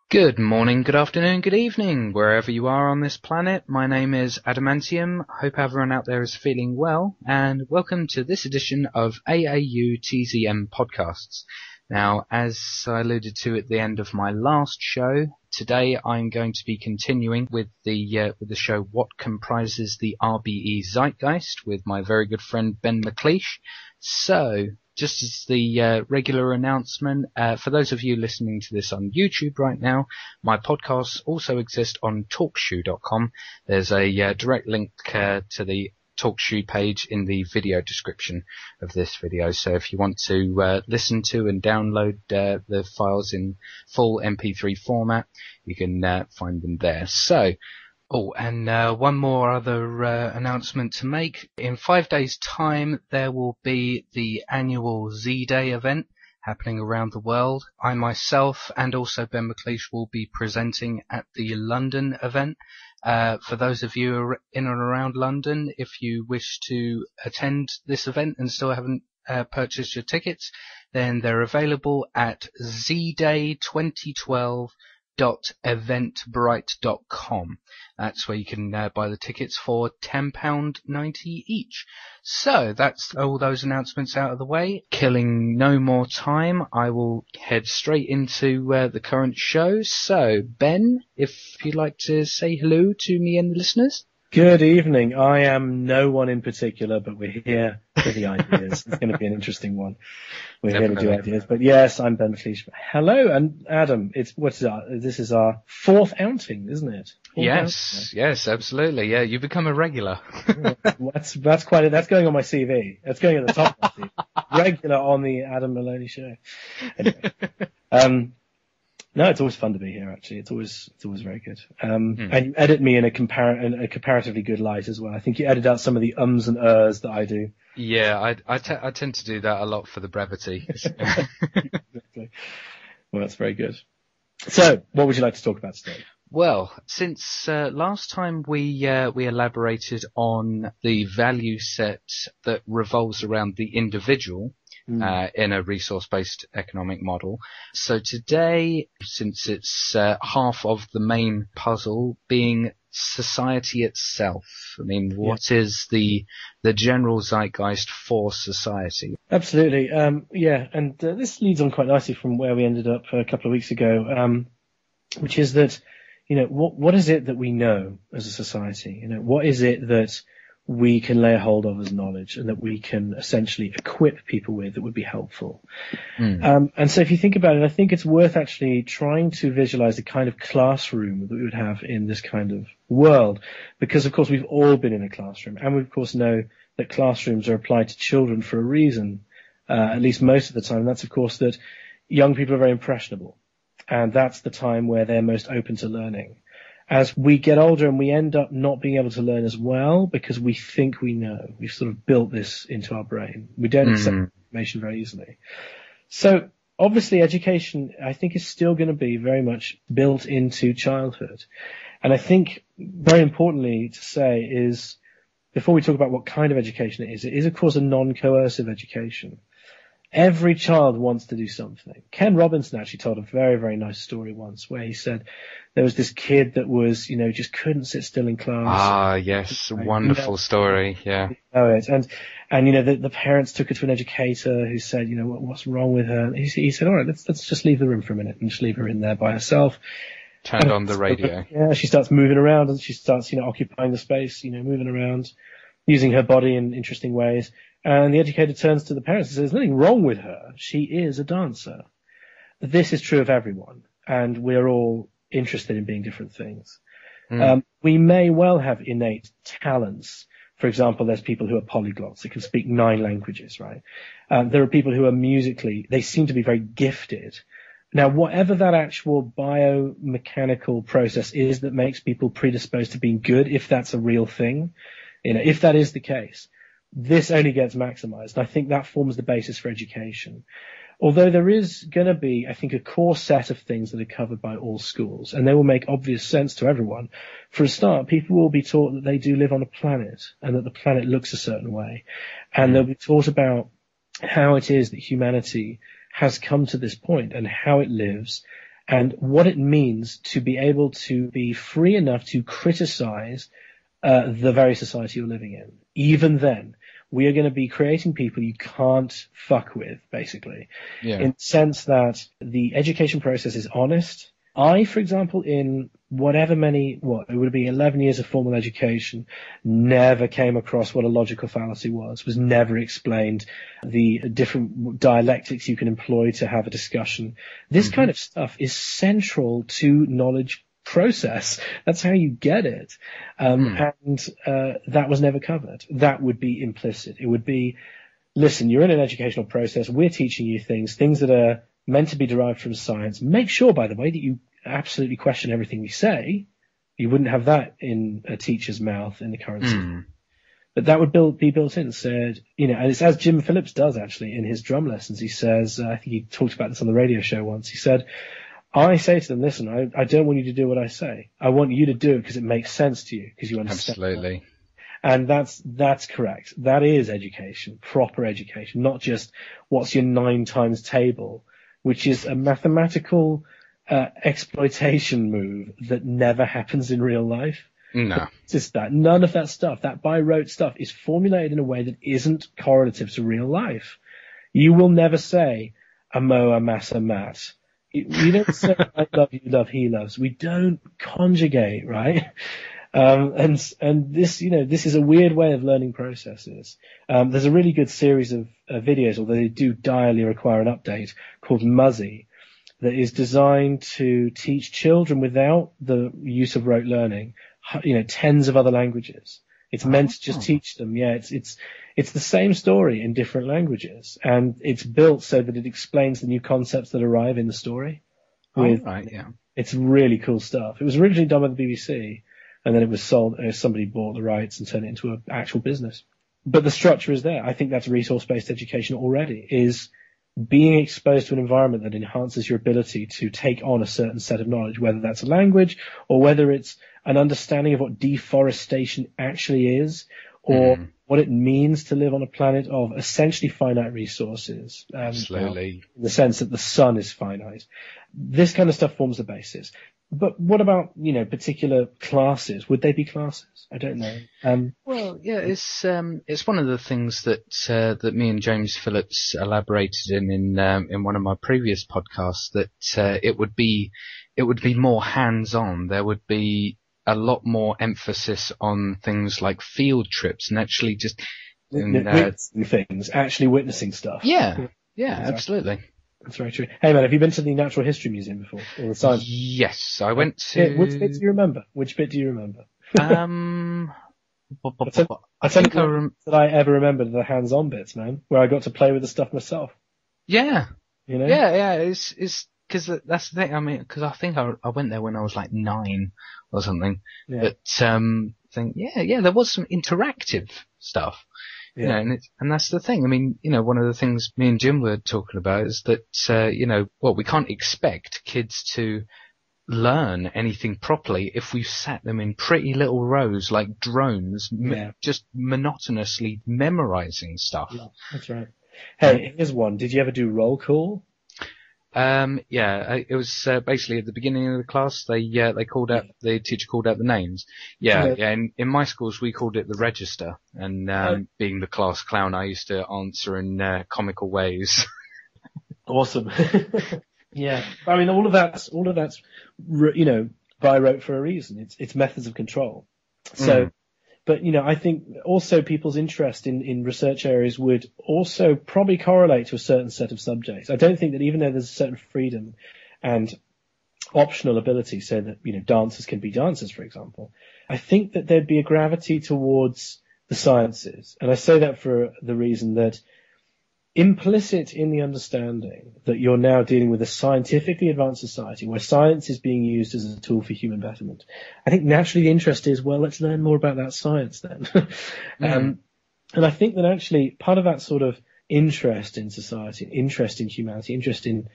Good morning, good afternoon, good evening, wherever you are on this planet. My name is Adamantium. Hope everyone out there is feeling well, and welcome to this edition of AAU TZM Podcasts. Now, as I alluded to at the end of my last show, today I'm going to be continuing with the show What Comprises the RBE Zeitgeist with my very good friend Ben McLeish. So, just as the regular announcement, for those of you listening to this on YouTube right now, my podcasts also exist on talkshoe.com. There's a direct link to the TalkShoe page in the video description of this video. So if you want to listen to and download the files in full MP3 format, you can find them there. So, and one more other announcement to make. In 5 days' time, there will be the annual Z-Day event happening around the world. I myself and also Ben McLeish will be presenting at the London event. For those of you in and around London, if you wish to attend this event and still haven't purchased your tickets, then they're available at zday2012.eventbrite.com. That's where you can buy the tickets for £10.90 each. So that's all those announcements out of the way. Killing no more time, I will head straight into the current show. So, Ben, if you'd like to say hello to me and the listeners. Good evening. I am no one in particular, but we're here for the ideas. It's going to be an interesting one. We're Definitely. Here to do ideas. But yes, I'm Ben McLeish. Hello, and Adam, this is our fourth outing, isn't it? Yes, absolutely. Yeah, you become a regular. That's quite it. That's going on my CV. That's going at the top of my CV. Regular on the Adam Maloney show. Anyway. No, it's always fun to be here. Actually, it's always very good. And you edit me in a comparatively good light as well. I think you edit out some of the ums and ers that I do. Yeah, I tend to do that a lot for the brevity. Exactly. Well, that's very good. So, what would you like to talk about today? Well, since last time we elaborated on the value set that revolves around the individual. In a resource-based economic model. So today, since it's half of the main puzzle being society itself, I mean, what is the general zeitgeist for society? Absolutely, and this leads on quite nicely from where we ended up a couple of weeks ago, which is that, what is it that we know as a society? What is it that we can lay a hold of as knowledge and that we can essentially equip people with that would be helpful. And so if you think about it, I think it's worth actually trying to visualize the kind of classroom that we would have in this kind of world. Because, of course, we've all been in a classroom, and we, of course, know that classrooms are applied to children for a reason, at least most of the time. And that's, of course, that young people are very impressionable, and that's the time where they're most open to learning. As we get older and we end up not being able to learn as well because we think we know. We've sort of built this into our brain. We don't accept information very easily. So obviously education, I think, is still going to be very much built into childhood. And I think very importantly to say is, before we talk about what kind of education it is, of course a non-coercive education. Every child wants to do something. Ken Robinson actually told a very, very nice story once where he said there was this kid that was, just couldn't sit still in class. Ah, yes. Wonderful story. Yeah. And the parents took her to an educator who said, what's wrong with her? And he said, all right, let's just leave the room for a minute and just leave her in there by herself. Turned on the radio. Yeah. She starts moving around and she starts, occupying the space, moving around, using her body in interesting ways. And the educator turns to the parents and says, there's nothing wrong with her. She is a dancer. This is true of everyone. And we're all interested in being different things. We may well have innate talents. For example, there's people who are polyglots. They can speak 9 languages, right? There are people who are they seem to be very gifted. Now, whatever that actual biomechanical process is that makes people predisposed to being good, if that's a real thing, if that is the case, this only gets maximized. I think that forms the basis for education. Although there is going to be, I think, a core set of things that are covered by all schools, and they will make obvious sense to everyone. For a start, people will be taught that they do live on a planet, and that the planet looks a certain way. And they'll be taught about how it is that humanity has come to this point, and how it lives, and what it means to be able to be free enough to criticize the very society you're living in. Even then, we are going to be creating people you can't fuck with, basically, in the sense that the education process is honest. I, for example, in it would be 11 years of formal education, never came across what a logical fallacy was never explained the different dialectics you can employ to have a discussion. This kind of stuff is central to knowledge process. That's how you get it. And that was never covered. That would be implicit. It would be, listen, you're in an educational process. We're teaching you things that are meant to be derived from science. Make sure, by the way, that you absolutely question everything we say. You wouldn't have that in a teacher's mouth in the current system. But that would be built in. Said, and it's as Jim Phillips does actually in his drum lessons. He says, I think he talked about this on the radio show once. He said, I say to them, listen, I don't want you to do what I say. I want you to do it because it makes sense to you, because you understand. Absolutely. And that's correct. That is education, proper education, not just what's your 9 times table, which is a mathematical exploitation move that never happens in real life. No. It's just that. None of that stuff, that by rote stuff, is formulated in a way that isn't correlative to real life. You will never say, amo, amasa, mat. We don't say, I love you, love, he loves. We don't conjugate, right? And this, this is a weird way of learning processes. There's a really good series of videos, although they do direly require an update, called Muzzy, that is designed to teach children without the use of rote learning, tens of other languages. It's meant to just teach them. Yeah, it's the same story in different languages, and it's built so that it explains the new concepts that arrive in the story. It's really cool stuff. It was originally done by the BBC, and then it was sold. Somebody bought the rights and turned it into an actual business. But the structure is there. I think that's resource-based education already, is being exposed to an environment that enhances your ability to take on a certain set of knowledge, whether that's a language or whether it's an understanding of what deforestation actually is, or what it means to live on a planet of essentially finite resources. Absolutely. In the sense that the sun is finite. This kind of stuff forms the basis. But what about, particular classes? Would they be classes? I don't know. Well, yeah, it's one of the things that me and James Phillips elaborated in one of my previous podcasts, that it would be more hands-on. There would be a lot more emphasis on things like field trips and actually just witnessing things, actually witnessing stuff. Yeah, absolutely. That's very true. Hey man, have you been to the Natural History Museum before? Or the science? Yes, I went to. Which bit do you remember? I think that I ever remembered the hands-on bits, man, where I got to play with the stuff myself. Yeah. Yeah. It's because that's the thing. I mean, because I think I went there when I was like 9 or something. Yeah. But there was some interactive stuff. Yeah. And that's the thing. I mean, one of the things me and Jim were talking about is that, we can't expect kids to learn anything properly if we've sat them in pretty little rows like drones, just monotonously memorizing stuff. Yeah, that's right. Hey, here's one. Did you ever do roll call? It was basically at the beginning of the class. The teacher called out the names. And in my schools we called it the register. And being the class clown, I used to answer in comical ways. Awesome. Yeah, I mean all of that's by rote for a reason. It's methods of control. So. But, I think also people's interest in research areas would also probably correlate to a certain set of subjects. I don't think that even though there's a certain freedom and optional ability, so that, dancers can be dancers, for example, I think that there'd be a gravity towards the sciences. And I say that for the reason that implicit in the understanding that you're now dealing with a scientifically advanced society where science is being used as a tool for human betterment, I think naturally the interest is, well, let's learn more about that science then. And I think that actually part of that sort of interest in society, interest in humanity, interest in,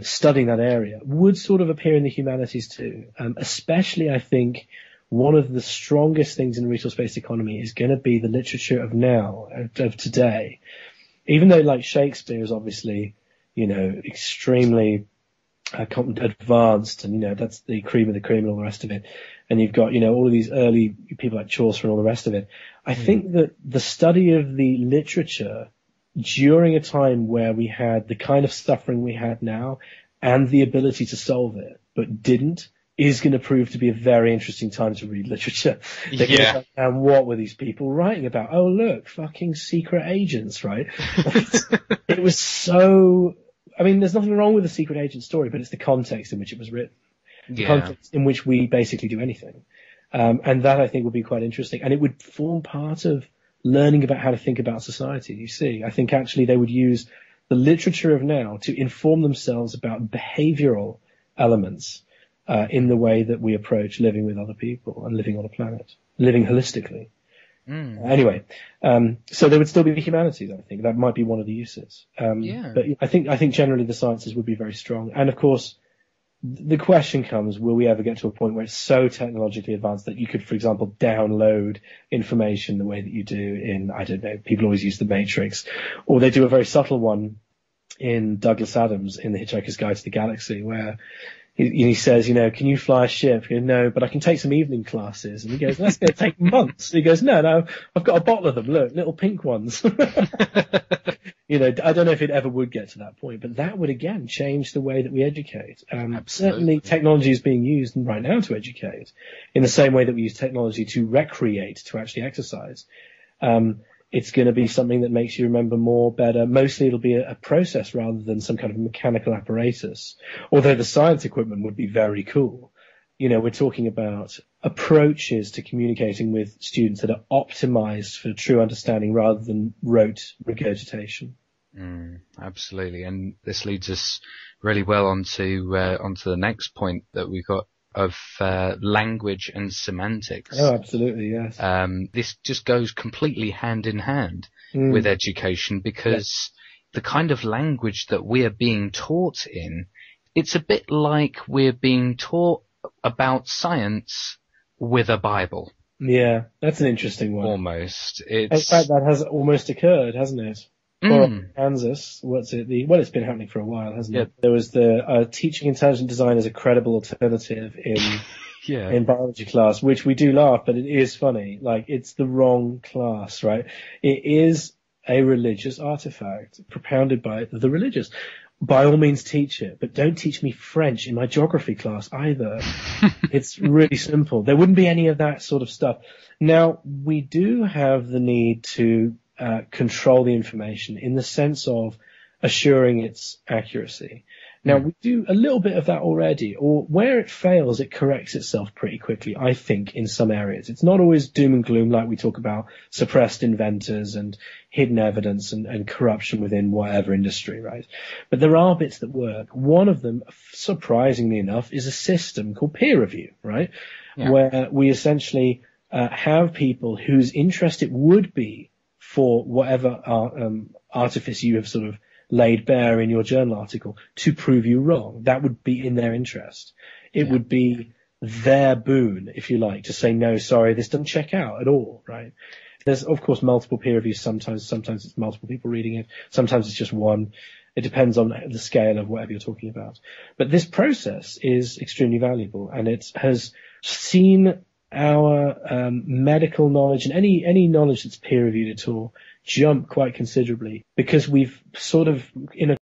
studying that area would sort of appear in the humanities too. Especially, I think, one of the strongest things in the resource-based economy is going to be the literature of now, of today. Even though like Shakespeare is obviously, extremely advanced, and that's the cream of the cream and all the rest of it. And you've got all of these early people like Chaucer and all the rest of it. I think that the study of the literature during a time where we had the kind of suffering we had now and the ability to solve it, but didn't, is going to prove to be a very interesting time to read literature. And what were these people writing about? Oh, look, fucking secret agents, right? It was so... I mean, there's nothing wrong with the secret agent story, but it's the context in which it was written. The context in which we basically do anything. And that, I think, would be quite interesting. And it would form part of learning about how to think about society, you see. I think actually they would use the literature of now to inform themselves about behavioral elements in the way that we approach living with other people and living on a planet, living holistically. Anyway, so there would still be humanities, I think. That might be one of the uses. But I think generally the sciences would be very strong. And of course, the question comes, will we ever get to a point where it's so technologically advanced that you could, for example, download information the way that you do in, I don't know, people always use the Matrix, or they do a very subtle one in Douglas Adams in The Hitchhiker's Guide to the Galaxy, where he says, can you fly a ship? He goes, no, but I can take some evening classes. And he goes, that's going to take months. And he goes, no, I've got a bottle of them. Look, little pink ones. I don't know if it ever would get to that point, but that would again change the way that we educate. Certainly technology is being used right now to educate in the same way that we use technology to recreate, to actually exercise. It's going to be something that makes you remember more, better. Mostly it'll be a process rather than some kind of mechanical apparatus. Although the science equipment would be very cool. We're talking about approaches to communicating with students that are optimized for true understanding rather than rote regurgitation. Absolutely. And this leads us really well onto the next point that we've got of language and semantics. Oh, absolutely, yes. This just goes completely hand in hand with education, because the kind of language that we are being taught in, it's a bit like we're being taught about science with a Bible. Yeah, that's an interesting one. Almost. In fact, that has almost occurred, hasn't it? Or Kansas, it's been happening for a while, hasn't it? There was the teaching intelligent design as a credible alternative in biology class, which we do laugh, but it is funny. Like, it's the wrong class, right? It is a religious artifact propounded by the religious. By all means teach it, but don't teach me French in my geography class either. It's really simple. There wouldn't be any of that sort of stuff. Now, we do have the need to control the information in the sense of assuring its accuracy. Now, we do a little bit of that already, or where it fails, it corrects itself pretty quickly, I think, in some areas. It's not always doom and gloom like we talk about suppressed inventors and hidden evidence and corruption within whatever industry, right? But there are bits that work. One of them, surprisingly enough, is a system called peer review, right? Yeah. Where we essentially have people whose interest it would be for whatever artifice you have sort of laid bare in your journal article to prove you wrong. That would be in their interest. It would be their boon, if you like, to say, no, sorry, this doesn't check out at all, right? There's, of course, multiple peer reviews sometimes. Sometimes it's multiple people reading it. Sometimes it's just one. It depends on the scale of whatever you're talking about. But this process is extremely valuable, and it has seen our medical knowledge and any knowledge that's peer reviewed at all jump quite considerably, because we've sort of, in a